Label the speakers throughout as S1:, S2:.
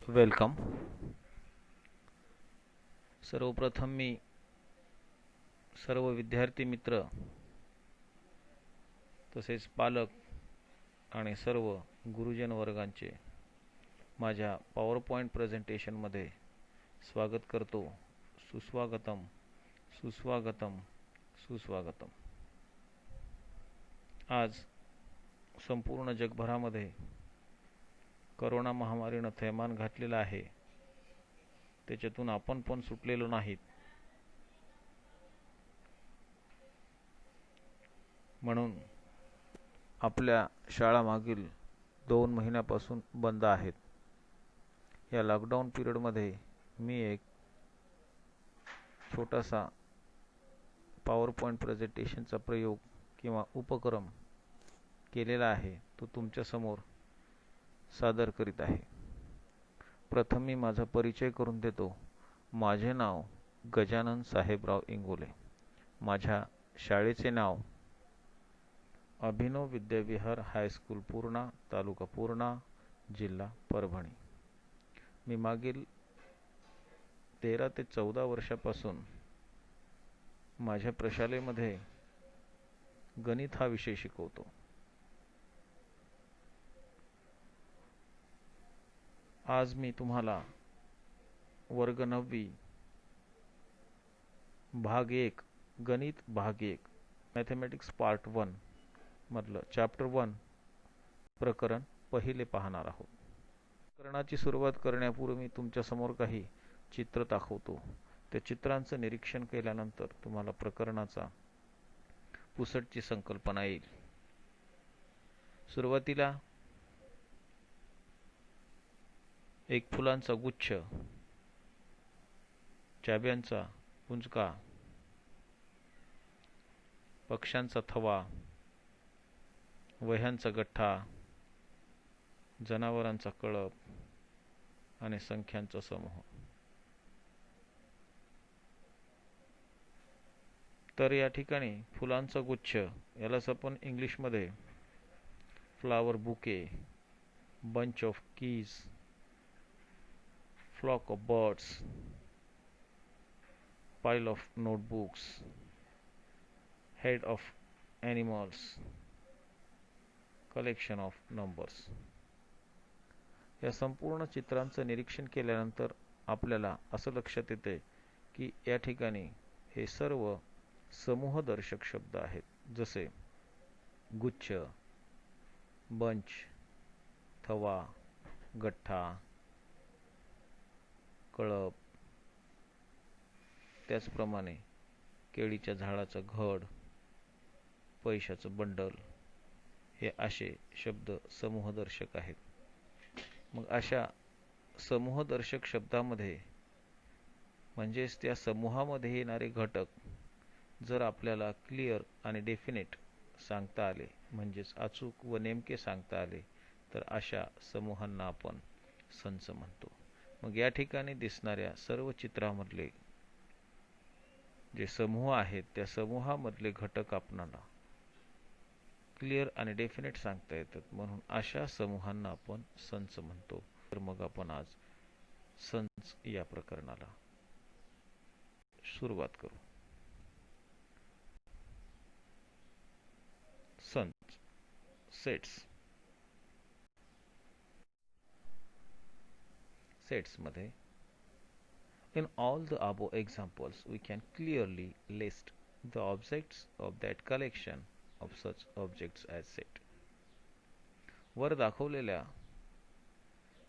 S1: Welcome. सर्वप्रथम मी सर्व विद्यार्थी मित्र तसेच पालक आणि सर्व गुरुजन वर्गांचे माझ्या पॉवरपॉईंट प्रेझेंटेशनमध्ये स्वागत करतो. सुस्वागतम, सुस्वागतम, सुस्वागतम. आज संपूर्ण जगभरामध्ये करोना महामारीनं थैमान घातलेलं आहे. त्याच्यातून आपण पण सुटलेलो नाहीत. म्हणून आपल्या शाळा मागील 2 महिन्यापासून बंद आहेत. या लॉकडाऊन पिरियडमध्ये मी एक छोटासा पॉवरपॉईंट प्रेझेंटेशनचा प्रयोग किंवा उपक्रम केलेला आहे, तो तुमच्यासमोर सादर करीत आहे. प्रथम मी माझा परिचय करून देतो. माझे नाव गजानन साहेबराव इंगोले. माझ्या शाळेचे नाव अभिनव विद्याविहार हायस्कूल पूर्णा, तालुका पूर्णा, जिल्हा परभणी. मी मागील 13 ते 14 वर्षापासून माझ्या प्रशालेमध्ये गणित हा विषय शिकवतो. आज मी तुम्हाला वर्ग 9वी भाग 1 गणित भाग 1 मॅथेमॅटिक्स पार्ट 1 मधलं चॅप्टर 1 प्रकरण पहिले पाहणार आहोत. प्रकरणाची सुरुवात करण्यापूर्वी मी तुमच्यासमोर काही चित्र दाखवतो. त्या चित्रांचं निरीक्षण केल्यानंतर तुम्हाला प्रकरणाचा पुसटची संकल्पना येईल. सुरुवातीला एक फुलांचा गुच्छ, चाब्यांचा पुंजका, पक्ष्यांचा थवा, वह्यांचा गठ्ठा, जनावरांचा कळप आणि संख्यांचा समूह. तर या ठिकाणी फुलांचा गुच्छ यालाच आपण इंग्लिशमध्ये flower bouquet, bunch of keys, flock of birds, pile of notebooks, head of animals, collection of numbers. या संपूर्ण चित्रांचं निरीक्षण केल्यानंतर आपल्याला असं लक्षात येते की या ठिकाणी हे सर्व समूहदर्शक शब्द आहेत. जसे गुच्छ, बंच, थवा, गठ्ठा, कळप, त्याचप्रमाणे केळीच्या झाडाचं घड, पैशाचं बंडल, हे असे शब्द समूहदर्शक आहेत. मग अशा समूहदर्शक शब्दामध्ये म्हणजेच त्या समूहामध्ये येणारे घटक जर आपल्याला क्लिअर आणि डेफिनेट सांगता आले, म्हणजेच अचूक व नेमके सांगता आले, तर अशा समूहांना आपण संच म्हणतो. मग या ठिकाणी दिसणाऱ्या सर्व चित्रामधले जे समूह आहेत त्या समूहामधले घटक आपणाला क्लिअर आणि डेफिनेट सांगता येतात, म्हणून अशा समूहांना आपण संच म्हणतो. तर मग आपण आज संच या प्रकरणाला सुरुवात करू. संच, sets. सेट्समध्ये in all the above examples we can clearly list the objects of that collection of such objects as set. वर दाखवलेल्या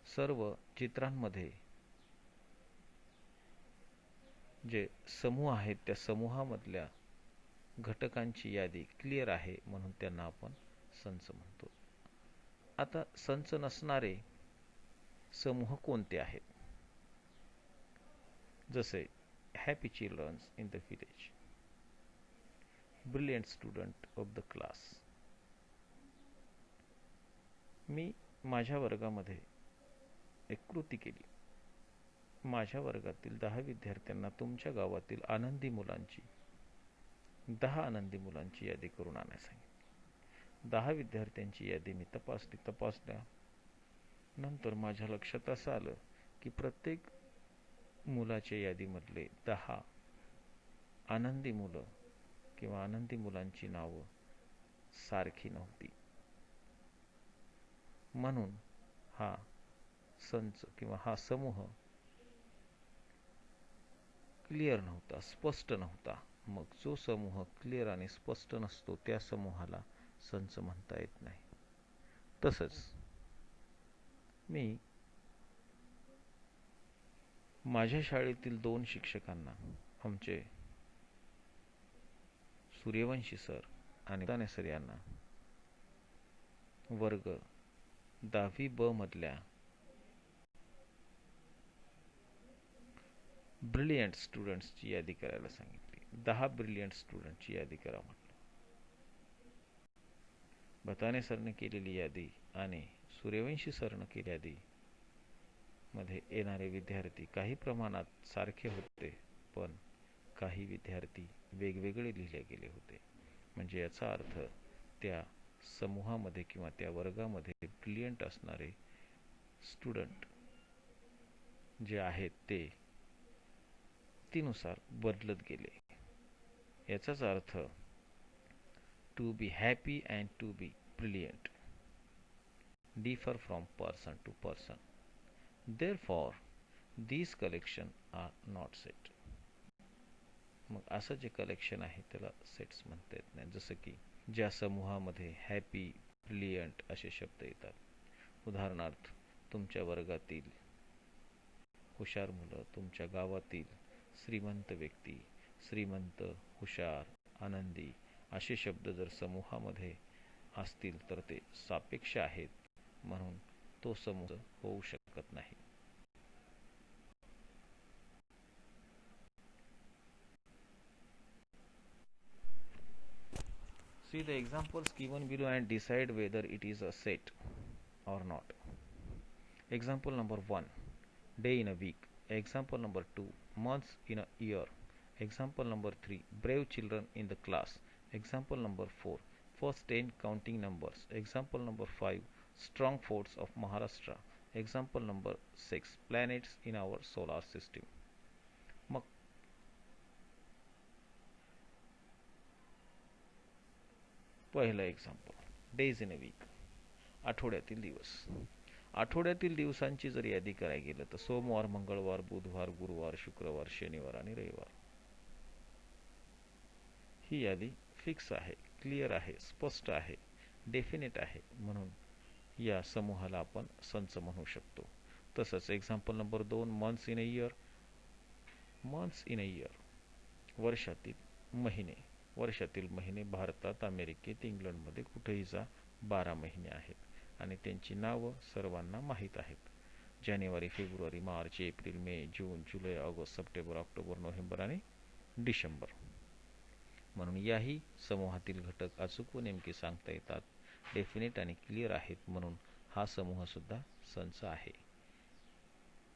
S1: सर्व चित्रांमध्ये जे समूह आहेत त्या समूहामधल्या घटकांची यादी क्लिअर आहे, म्हणून त्यांना आपण संच म्हणतो. आता संच नसणारे समूह कोणते आहेत? जसे happy childrens in the village, brilliant student of the class. मी माझ्या वर्गामध्ये एक कृती केली. माझ्या वर्गातील 10 विद्यार्थ्यांना तुमच्या गावातील 10 आनंदी मुलांची यादी करून आणायला सांगितली. 10 विद्यार्थ्यांची यादी मी तपासल्या. नंतर माझ्या लक्षात असं आलं की प्रत्येक मुलाच्या यादीमधले 10 आनंदी मुलं किंवा आनंदी मुलांची नावं सारखी नव्हती. म्हणून हा संच किंवा हा समूह क्लिअर नव्हता, स्पष्ट नव्हता. मग जो समूह क्लिअर आणि स्पष्ट नसतो त्या समूहाला संच म्हणता येत नाही. तसंच मी माझ्या शाळेतील 2 शिक्षकांना, आमचे सूर्यवंशी सर आणि दाने सर यांना वर्ग 10वी ब मधल्या ब्रिलियंट स्टुडंट्सची यादी करायला सांगितली. 10 ब्रिलियंट स्टुडंटची यादी करा म्हटलं. बताने सरने केलेली यादी आणि सूर्यवंशी सरने केलेली यादी मध्ये येणारे विद्यार्थी काही प्रमाणात सारखे होते, पण काही विद्यार्थी वेगवेगळे लिहिले गेले होते. म्हणजे याचा अर्थ त्या समूहामध्ये किंवा त्या वर्गामध्ये ब्रिलियंट असणारे स्टुडंट जे आहेत ते तीनुसार बदलत गेले. याचाच अर्थ to be happy and to be brilliant differ from person to person. Therefore, these collection are not set. मग असं जे कलेक्शन आहे त्याला सेट्स म्हणता येत नाही. जसं की ज्या समूहामध्ये हॅपी, ब्रिलियंट असे शब्द येतात. उदाहरणार्थ तुमच्या वर्गातील हुशार मुलं, तुमच्या गावातील श्रीमंत व्यक्ती, श्रीमंत, हुशार, आनंदी असे शब्द जर समूहामध्ये असतील तर ते सापेक्ष आहेत, म्हणून तो समूह होऊ शकत नाही. See the examples given below and decide whether it is a set or not. Example number 1, day in a week. Example number 2, months in a year. Example number 3, brave children in the class. Example number 4, first 10 counting numbers. Example number 5, strong forts of Maharashtra. Example number 6, planets in our solar system. मग पहिलं example, days in a weak, आठवड्यातील दिवस. आठवड्यातील दिवसांची जर यादी करायला गेलं तर सोमवार, मंगळवार, बुधवार, गुरुवार, शुक्रवार, शनिवार आणि रविवार. ही यादी फिक्स आहे, क्लिअर आहे, स्पष्ट आहे, डेफिनेट आहे, म्हणून या समूहाला आपण संच म्हणू शकतो. तसंच example number 2, months in a year. Months in a year, वर्षातील महिने. वर्षातील महिने भारतात, अमेरिकेत, इंग्लंडमध्ये कुठेही जा 12 महिने आहेत आणि त्यांची नावं सर्वांना माहीत आहेत. जानेवारी, फेब्रुवारी, मार्च, एप्रिल, मे, जून, जुलै, ऑगस्ट, सप्टेंबर, ऑक्टोबर, नोव्हेंबर आणि डिसेंबर. म्हणून याही समूहातील घटक अचूक व नेमके सांगता येतात, डेफिनेट आणि क्लिअर आहेत, म्हणून हा समूह सुद्धा संच आहे.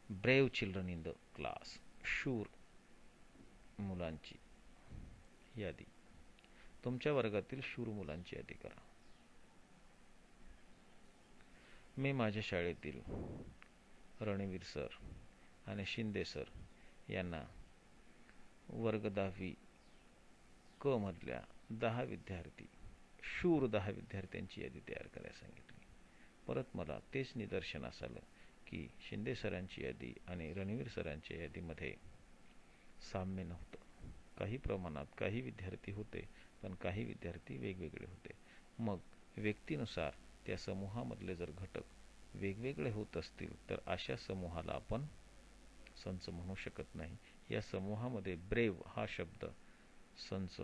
S1: Brave children in the class, शूर मुलांची यादी. तुमच्या वर्गातील शूर मुलांची यादी करा. मी माझ्या शाळेतील रणवीर सर आणि शिंदे सर यांना वर्ग 10वी क मधल्या 10 विद्यार्थी, शूर 10 विद्यार्थ्यांची यादी तयार करायला सांगितली. परत मला तेच निदर्शनास आलं की शिंदे सरांची यादी आणि रणवीर सरांच्या यादीमध्ये साम्य नव्हतं. काही प्रमाणात काही विद्यार्थी होते, पण काही विद्यार्थी वेगवेगळे होते. मग व्यक्तीनुसार त्या समूहामधले जर घटक वेगवेगळे होत असतील तर अशा समूहाला आपण संच म्हणू शकत नाही. या समूहामध्ये ब्रेव हा शब्द संच,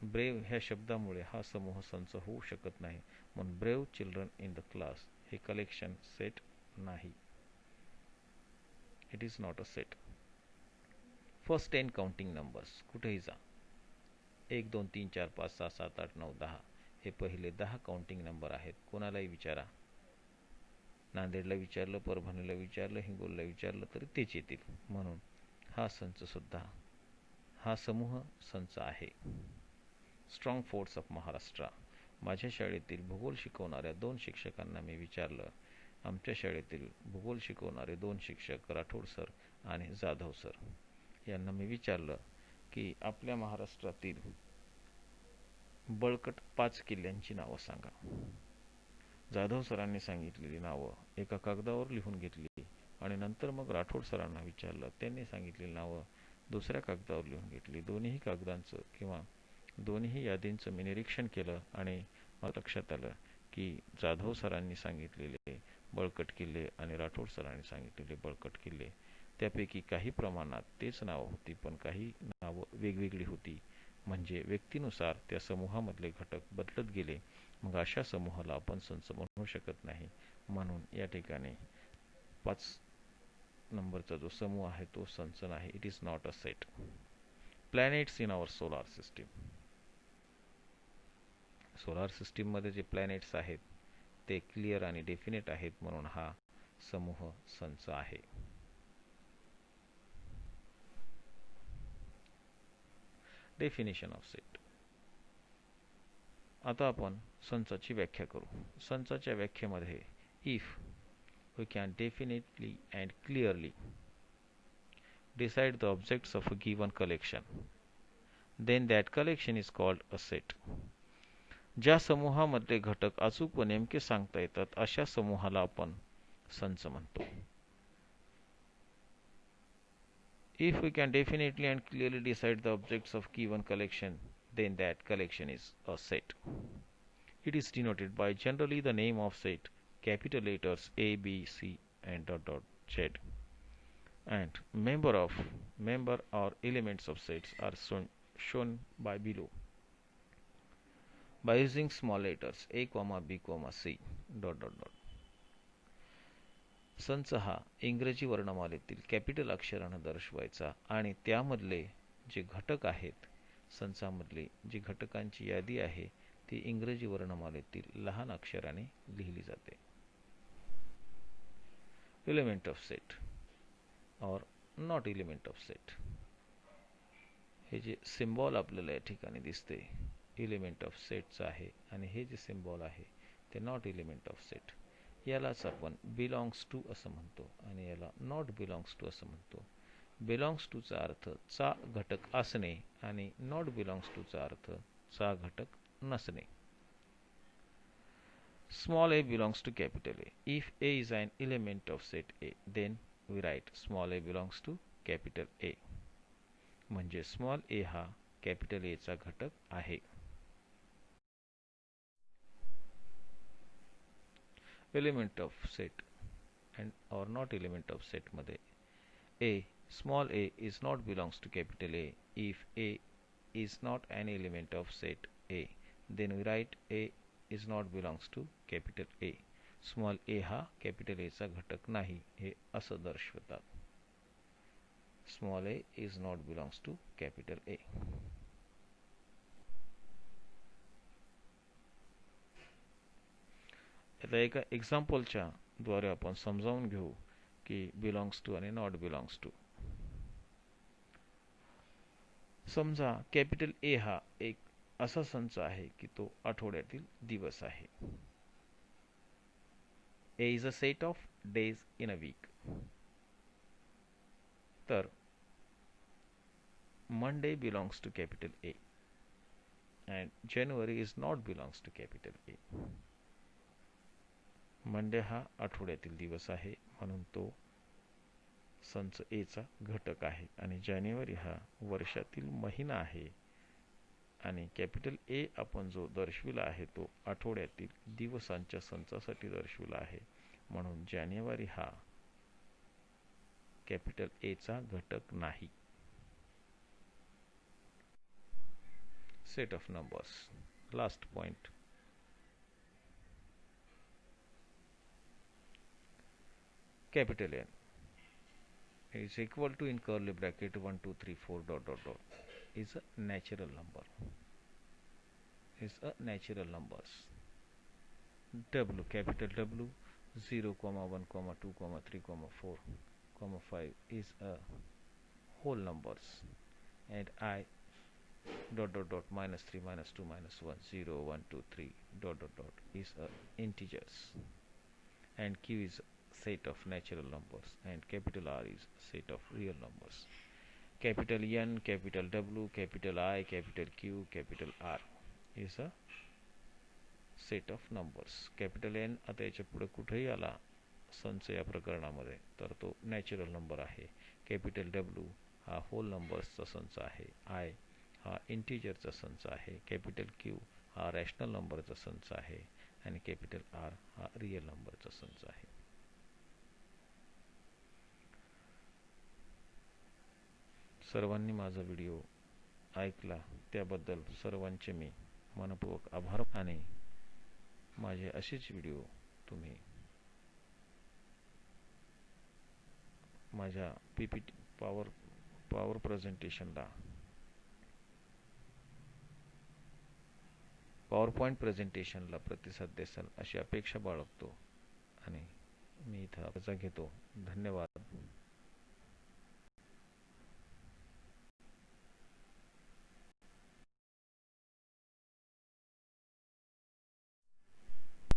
S1: ब्रेव ह्या शब्दामुळे हा समूह संच होऊ शकत नाही, म्हणून brave children in the class हे कलेक्शन सेट नाही. It is not a set. First 10 counting numbers, कुठेही जा, 1 2 3 4 5 6 7 8 9 10 हे पहिले 10 काउंटिंग नंबर आहेत. कोणालाही विचारा, नांदेडला विचारलं, परभणीला विचारलं, हिंगोलीला विचारलं तरी तेच येतील. म्हणून हा संच सुद्धा, हा समूह संच आहे. Strong forts of Maharashtra. माझ्या शाळेतील भूगोल शिकवणाऱ्या 2 शिक्षकांना मी विचारलं आमच्या शाळेतील भूगोल शिकवणारे 2 शिक्षक राठोड सर आणि जाधव सर यांना मी विचारलं की आपल्या महाराष्ट्रातील बळकट 5 किल्ल्यांची नावं सांगा. जाधव सरांनी सांगितलेली नावं एका कागदावर लिहून घेतली आणि नंतर मग राठोड सरांना विचारलं. त्यांनी सांगितलेली नावं दुसऱ्या कागदावर लिहून घेतली. दोन्ही कागदांचं किंवा दोन्ही यादींचं मी निरीक्षण केलं आणि मला लक्षात आलं की जाधव सरांनी सांगितलेले बळकट किल्ले आणि राठोड सरांनी सांगितलेले बळकट किल्ले त्यापैकी काही प्रमाणात तेच नावं होती, पण काही नावं वेगवेगळी होती. म्हणजे व्यक्तीनुसार त्या समूहामधले घटक बदलत गेले. मग अशा समूहाला आपण संच म्हणू शकत नाही. म्हणून या ठिकाणी 5 नंबरचा जो समूह आहे तो संच नाही. It is not a set. Planets in our solar system. Solar सिस्टीममध्ये जे प्लॅनेट्स आहेत ते क्लिअर आणि डेफिनेट आहेत, म्हणून हा समूह संच आहे. Definition of set. आता आपण संचाची व्याख्या करू. संचाच्या व्याख्येमध्ये if we can definitely and clearly decide the objects of a given collection, then that collection is called a set. ज्या समूहामधले घटक अचूक व नेमके सांगता येतात अशा समूहाला आपण संच म्हणतो. If we can definitely and clearly decide the objects of given collection, then that collection is a set. It is denoted by generally the name of set, capital letters A, B, C and dot dot Z. And member or elements of sets are shown by below by using small letters A, B, C dot dot dot. संच हा इंग्रजी वर्णमालेतील capital अक्षरानं दर्शवायचा आणि त्यामधले जे घटक आहेत, संचामधली जी घटकांची यादी आहे ती इंग्रजी वर्णमालेतील लहान अक्षराने लिहिली जाते. एलिमेंट ऑफ सेट और नॉट एलिमेंट ऑफ सेट. हे जे सिम्बॉल आपल्याला या ठिकाणी दिसते एलिमेंट ऑफ सेटचं आहे आणि हे जे सिम्बॉल आहे ते नॉट एलिमेंट ऑफ सेट. यालाच आपण बिलॉंग्स टू असं म्हणतो आणि याला नॉट बिलॉंग्स टू असं म्हणतो. बिलॉंग्स टूचा अर्थ चा घटक असणे आणि नॉट बिलॉंग्स टूचा अर्थ चा घटक नसणे. Small a belongs to capital A. If A is an element of set A, then we write small a belongs to capital A. म्हणजे small a हा capital A चा घटक आहे. Element of set and or not element of set मध्ये A, small a is not belongs to capital A. If A is not an element of set A, then we write A is not belongs to capital A. Small a हा capital A चा घटक नाही हे असं दर्शवतात. Small a is not belongs to capital A. आता एका एक्झाम्पलच्या द्वारे आपण समजावून घेऊ की बिलॉंग्स टू आणि नॉट बिलॉंग्स टू. समजा कॅपिटल ए हा एक असा संच आहे की तो आठवड्यातील दिवस आहे. A is a set of days in a week. तर Monday belongs to capital A and January is not belongs to capital A. Monday हा आठवड्यातील दिवस आहे म्हणून तो संच ए चा घटक आहे आणि जानेवारी हा वर्षातील महिना आहे आणि कॅपिटल ए आपण जो दर्शविला आहे तो आठवड्यातील दिवसांच्या संचासाठी दर्शविला आहे म्हणून जानेवारी हा कॅपिटल ए चा घटक नाही. Set of numbers. Last point. Capital N is equal to in curly bracket 1 2 3 4 dot dot dot is a natural number. Is a natural numbers. W, capital W, 0, 1, 2, 3, 4, 5 is a whole numbers, and I dot dot dot -3, -2, -1, 0, 1, 2, 3 dot dot dot is a integers, and Q is set of natural numbers, and capital R is set of real numbers. Capital N, capital W, capital I, capital Q, capital R is a set of numbers. Capital N आता याच्या पुढे कुठेही आला संच या प्रकरणामध्ये तर तो नॅचरल नंबर आहे. कॅपिटल डब्ल्यू हा होल नंबर्सचा संच आहे. आय हा इंटिजरचा संच आहे. कॅपिटल क्यू हा रॅशनल नंबरचा संच आहे आणि कॅपिटल आर हा रिअल नंबरचा संच आहे. सर्वांनी माझा व्हिडिओ ऐकला त्याबद्दल सर्वांचे मी मनपूर्वक आभार. आणि माझे असेच व्हिडिओ तुम्ही माझ्या पीपीटी पॉवर प्रेझेंटेशनला पॉवरपॉईंट प्रेझेंटेशनला प्रतिसाद देसाल अशी अपेक्षा बाळगतो आणि मी इथं रजा घेतो. धन्यवाद.